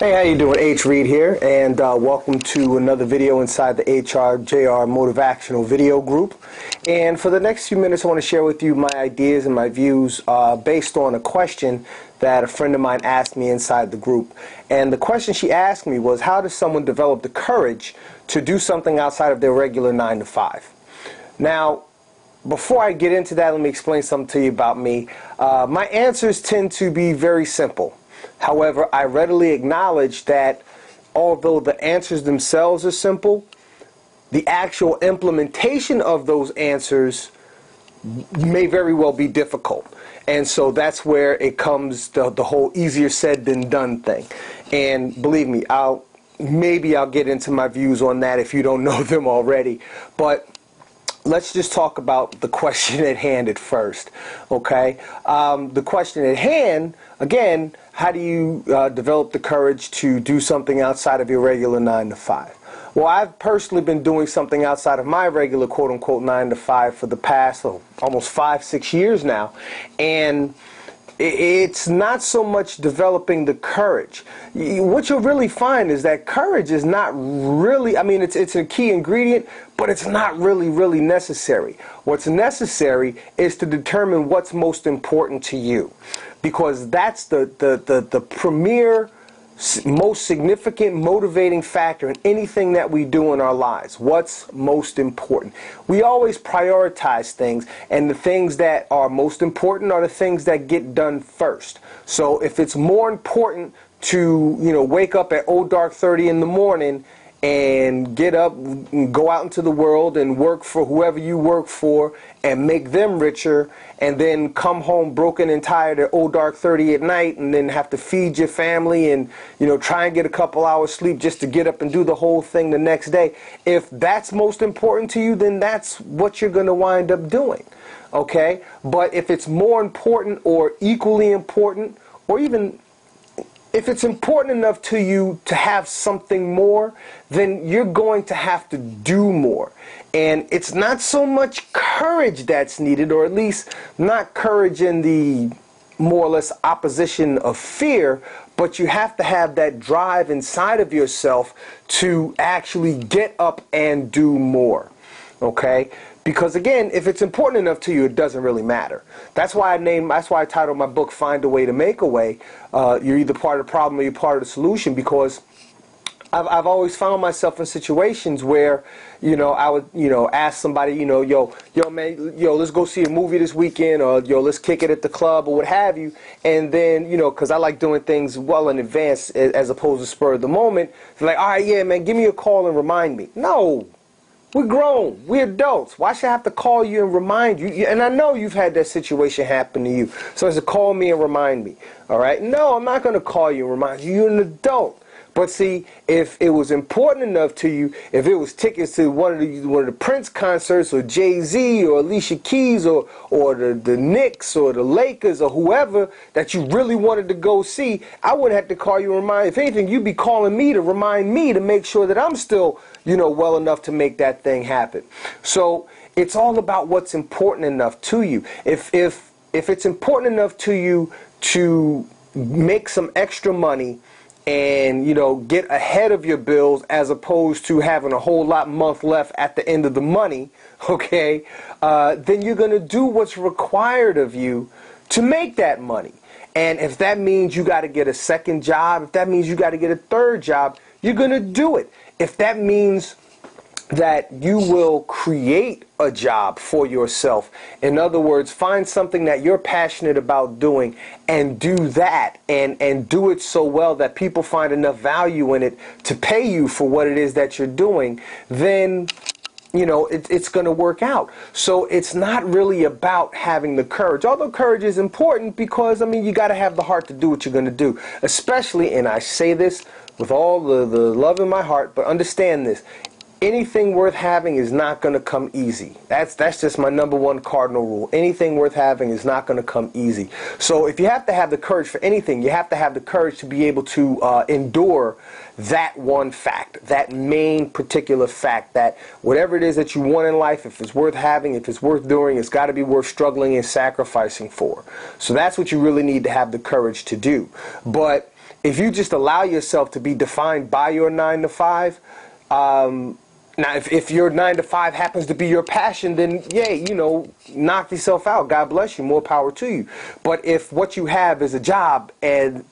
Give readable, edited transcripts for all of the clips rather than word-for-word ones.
Hey, how you doing? H. Reed here, and welcome to another video inside the HRJR Motivational Video Group. And for the next few minutes, I want to share with you my ideas and my views based on a question that a friend of mine asked me inside the group. And the question she asked me was, how does someone develop the courage to do something outside of their regular 9 to 5? Now, before I get into that, let me explain something to you about me. My answers tend to be very simple. However, I readily acknowledge that although the answers themselves are simple, the actual implementation of those answers may very well be difficult. And so that's where it comes the whole easier said than done thing. And believe me, maybe I'll get into my views on that if you don't know them already. But let's just talk about the question at hand at first, okay? The question at hand, again, how do you develop the courage to do something outside of your regular 9 to 5? Well, I've personally been doing something outside of my regular quote-unquote 9 to 5 for the past almost 5-6 years now, and it's not so much developing the courage. What you'll really find is that courage is not really, I mean, it's a key ingredient, but it's not really necessary. What's necessary is to determine what's most important to you, because that's the premier, most significant motivating factor in anything that we do in our lives. What's most important? We always prioritize things, and the things that are most important are the things that get done first. So if it's more important to, wake up at dark 30 in the morning and get up and go out into the world and work for whoever you work for and make them richer, and then come home broken and tired at dark 30 at night, and then have to feed your family and try and get a couple hours sleep just to get up and do the whole thing the next day, if that's most important to you, then that's what you're going to wind up doing, okay? But if it's more important or equally important, or even if it's important enough to you to have something more, then you're going to have to do more. And it's not so much courage that's needed, or at least not courage in the more or less opposition of fear, but you have to have that drive inside of yourself to actually get up and do more. Okay? Because again, if it's important enough to you, it doesn't really matter. That's why I titled my book "Find a Way to Make a Way." You're either part of the problem or you're part of the solution, because I've always found myself in situations where, I would, ask somebody, yo man, let's go see a movie this weekend, or let's kick it at the club, or what have you. And then, because I like doing things well in advance as opposed to spur of the moment. They're like, all right, yeah, man, give me a call and remind me. No. We're grown. We're adults. Why should I have to call you and remind you? And I know you've had that situation happen to you. So it's to call me and remind me. All right? No, I'm not going to call you and remind you. You're an adult. But see, if it was important enough to you, if it was tickets to one of the Prince concerts, or Jay-Z, or Alicia Keys, or the Knicks, or the Lakers, or whoever that you really wanted to go see, I wouldn't have to call you and remind you. If anything, you'd be calling me to remind me to make sure that I'm still, well enough to make that thing happen. So it's all about what's important enough to you. If it's important enough to you to make some extra money and get ahead of your bills, as opposed to having a whole month left at the end of the money, okay, then you're going to do what's required of you to make that money. And if that means you got to get a second job, if that means you got to get a third job, you're going to do it. If that means that you will create a job for yourself, in other words, find something that you're passionate about doing and do that, and do it so well that people find enough value in it to pay you for what it is that you're doing, then it's going to work out. So it's not really about having the courage, although courage is important, because you got to have the heart to do what you're going to do, especially, and I say this with all the love in my heart, but understand this: anything worth having is not going to come easy. That's just my #1 cardinal rule. Anything worth having is not going to come easy. So if you have to have the courage for anything, you have to have the courage to be able to endure that one fact, that main particular fact, that whatever it is that you want in life, if it's worth having, if it's worth doing, it's got to be worth struggling and sacrificing for. So that's what you really need to have the courage to do. But if you just allow yourself to be defined by your 9 to 5, now if your 9 to 5 happens to be your passion, then yay, you know, knock yourself out. God bless you. More power to you. But if what you have is a job and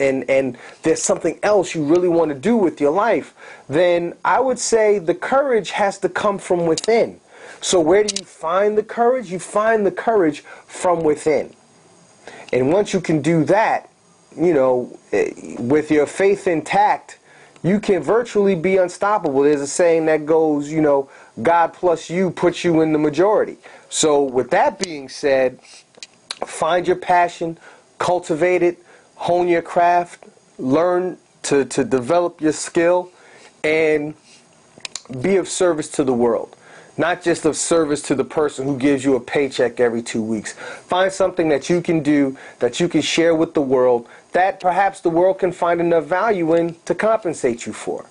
there's something else you really want to do with your life, then I would say the courage has to come from within. So where do you find the courage? You find the courage from within. And once you can do that, you know, with your faith intact, you can virtually be unstoppable. There's a saying that goes, you know, God plus you puts you in the majority. So with that being said, find your passion, cultivate it, hone your craft, learn to develop your skill, and be of service to the world. Not just of service to the person who gives you a paycheck every 2 weeks. Find something that you can do, that you can share with the world, that perhaps the world can find enough value in to compensate you for.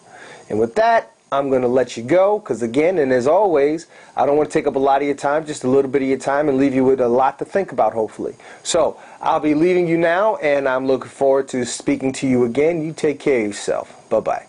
And with that, I'm going to let you go, because again, and as always, I don't want to take up a lot of your time, just a little bit of your time, and leave you with a lot to think about, hopefully. So, I'll be leaving you now, and I'm looking forward to speaking to you again. You take care of yourself. Bye-bye.